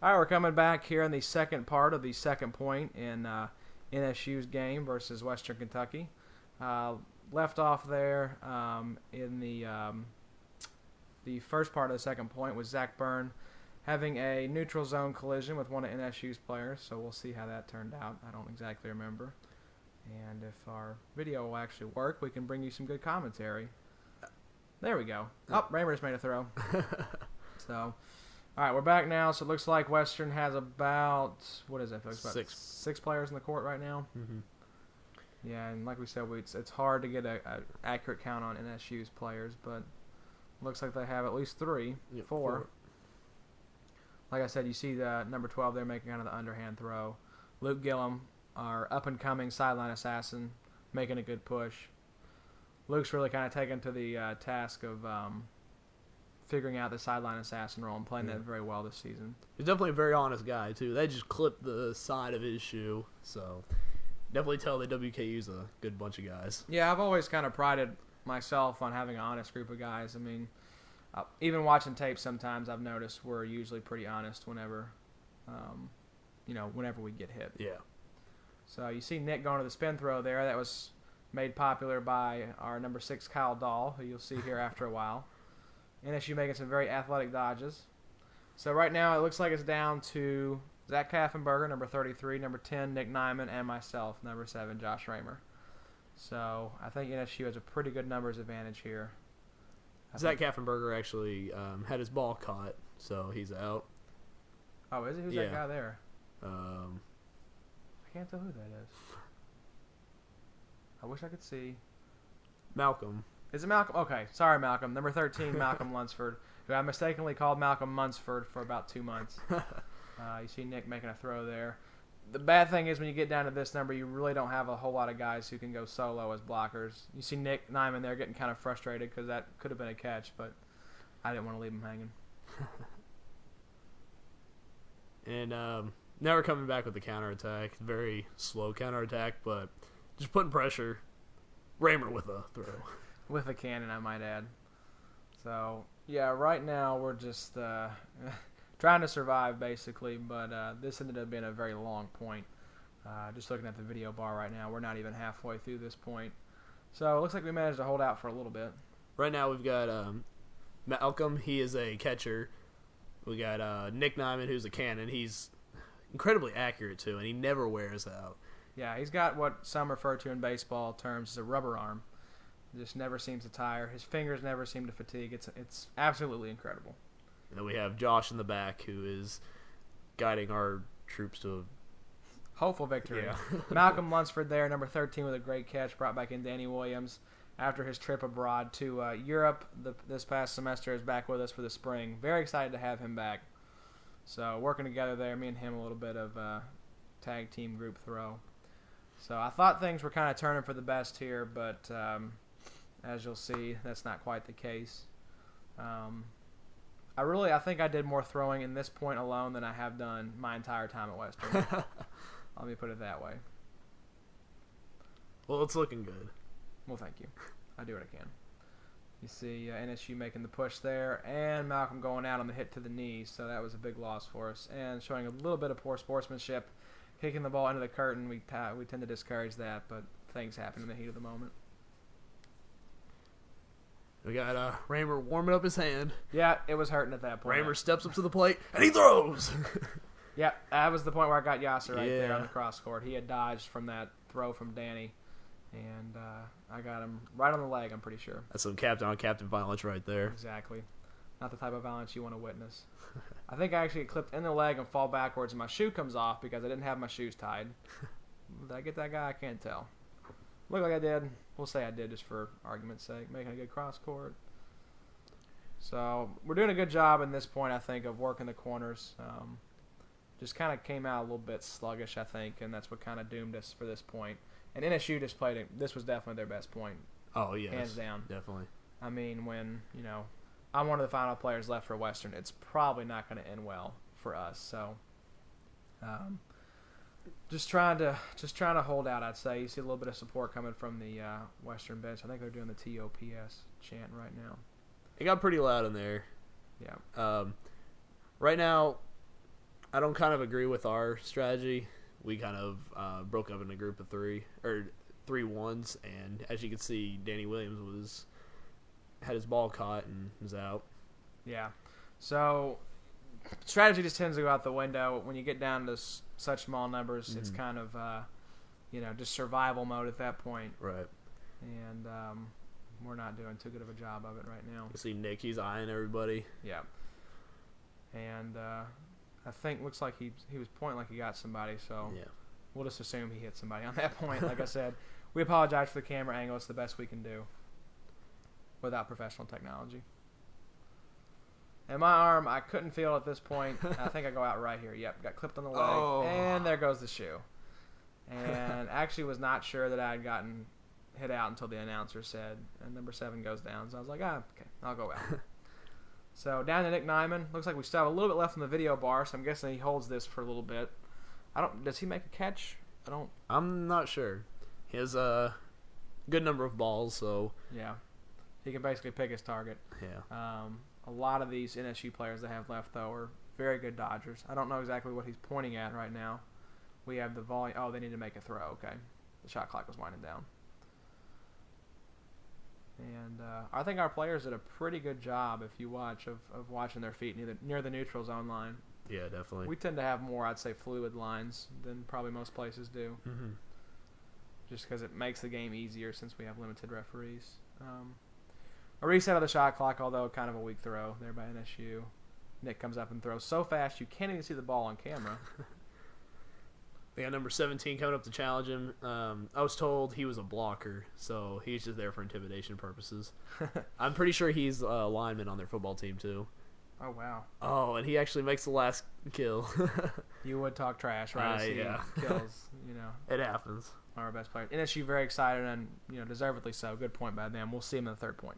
All right, we're coming back here in the second part of the second point in NSU's game versus Western Kentucky. Left off there in the first part of the second point was Zach Byrne having a neutral zone collision with one of NSU's players, so we'll see how that turned out. I don't exactly remember. And if our video will actually work, we can bring you some good commentary. There we go. Oh, Raymer just made a throw. So, all right, we're back now. So it looks like Western has about, what is it? About six players in the court right now. Mm-hmm. Yeah, and like we said, it's hard to get an accurate count on NSU's players, but looks like they have at least four. Like I said, you see the number 12 there making kind of the underhand throw. Luke Gillum, our up-and-coming sideline assassin, making a good push. Luke's really kind of taken to the task of figuring out the sideline assassin role and playing that very well this season. He's definitely a very honest guy, too. They just clipped the side of his shoe, so definitely tell that WKU's a good bunch of guys. Yeah, I've always kind of prided myself on having an honest group of guys. I mean, even watching tape sometimes I've noticed we're usually pretty honest whenever we get hit. Yeah. So you see Nick going to the spin throw there. That was made popular by our number 6, Kyle Dahl, who you'll see here after a while. NSU making some very athletic dodges. So right now it looks like it's down to Zach Kaffenberger, number 33, number 10, Nick Nyman, and myself, number 7, Josh Raymer. So I think NSU has a pretty good numbers advantage here. Zach Kaffenberger actually had his ball caught, so he's out. Oh, is he? Who's that guy there? I can't tell who that is. I wish I could see. Malcolm. Is it Malcolm? Okay, sorry, Malcolm. Number 13, Malcolm Lunsford, who I mistakenly called Malcolm Munsford for about 2 months. You see Nick making a throw there. The bad thing is when you get down to this number, you really don't have a whole lot of guys who can go solo as blockers. You see Nick Nyman there getting kind of frustrated because that could have been a catch, but I didn't want to leave him hanging. And now we're coming back with the counterattack. Very slow counterattack, but just putting pressure. Raymer with a throw. With a cannon, I might add. So, yeah, right now we're just trying to survive, basically, but this ended up being a very long point. Just looking at the video bar right now, we're not even halfway through this point. So, it looks like we managed to hold out for a little bit. Right now we've got Malcolm. He is a catcher. We got Nick Nyman, who's a cannon. He's incredibly accurate, too, and he never wears out. Yeah, he's got what some refer to in baseball terms as a rubber arm. It just never seems to tire. His fingers never seem to fatigue. It's absolutely incredible. And then we have Josh in the back, who is guiding our troops to a hopeful victory. Yeah. Malcolm Lunsford there, number 13, with a great catch, brought back in Danny Williams after his trip abroad to Europe this past semester. Is back with us for the spring. Very excited to have him back. So working together there, me and him, a little bit of tag team group throw. So I thought things were kind of turning for the best here, but as you'll see, that's not quite the case. I think I did more throwing in this point alone than I have done my entire time at Western. Let me put it that way. Well, it's looking good. Well, thank you. I do what I can. You see NSU making the push there, and Malcolm going out on the hit to the knee, so that was a big loss for us. And showing a little bit of poor sportsmanship, kicking the ball into the curtain. We tend to discourage that, but things happen in the heat of the moment. We got Raymer warming up his hand. Yeah, it was hurting at that point. Raymer steps up to the plate, and he throws! Yeah, that was the point where I got Yasser right there on the cross court. He had dodged from that throw from Danny, and I got him right on the leg, I'm pretty sure. That's some captain-on-captain violence right there. Exactly. Not the type of violence you want to witness. I think I actually get clipped in the leg and fall backwards, and my shoe comes off because I didn't have my shoes tied. Did I get that guy? I can't tell. Looked like I did. We'll say I did just for argument's sake. Making a good cross court. So we're doing a good job in this point, I think, of working the corners. Just kind of came out a little bit sluggish, I think, and that's what kind of doomed us for this point. And NSU just played it. This was definitely their best point. Oh, yes. Hands down. Definitely. I mean, when, I'm one of the final players left for Western, it's probably not going to end well for us. So, just trying to hold out, I'd say. You see a little bit of support coming from the Western bench. I think they're doing the TOPS chant right now. It got pretty loud in there. Yeah. Right now, I don't kind of agree with our strategy. We kind of broke up in a group of 3-1s, and as you can see, Danny Williams had his ball caught and was out. Yeah. So strategy just tends to go out the window when you get down to such small numbers. It's kind of just survival mode at that point. Right. And we're not doing too good of a job of it right now. You see Nick, he's eyeing everybody. Yeah. And I think looks like he was pointing like he got somebody, so Yeah. we'll just assume he hit somebody on that point. Like I said, we apologize for the camera angle. It's the best we can do without professional technology. And my arm, I couldn't feel it at this point. I think I go out right here. Yep, got clipped on the leg. Oh. And there goes the shoe. And actually was not sure that I had gotten hit out until the announcer said, and number 7 goes down. So I was like, okay, I'll go out. So down to Nick Nyman. Looks like we still have a little bit left in the video bar, so I'm guessing he holds this for a little bit. Does he make a catch? I'm not sure. He has a good number of balls, so Yeah. He can basically pick his target. yeah. A lot of these NSU players they have left, though, are very good dodgers. I don't know exactly what he's pointing at right now. We have the volume. Oh, they need to make a throw. Okay. The shot clock was winding down. And I think our players did a pretty good job, if you watch, of watching their feet near the neutral zone line. Yeah, definitely. We tend to have more, I'd say, fluid lines than probably most places do. Mm-hmm. Just because it makes the game easier since we have limited referees. A reset of the shot clock, although kind of a weak throw there by NSU. Nick comes up and throws so fast you can't even see the ball on camera. They got number 17 coming up to challenge him. I was told he was a blocker, so he's just there for intimidation purposes. I'm pretty sure he's a lineman on their football team, too. Oh, wow. Oh, and he actually makes the last kill. You would talk trash, right? As he Yeah. kills, It happens. our best player. NSU very excited and, deservedly so. Good point by them. We'll see him in the third point.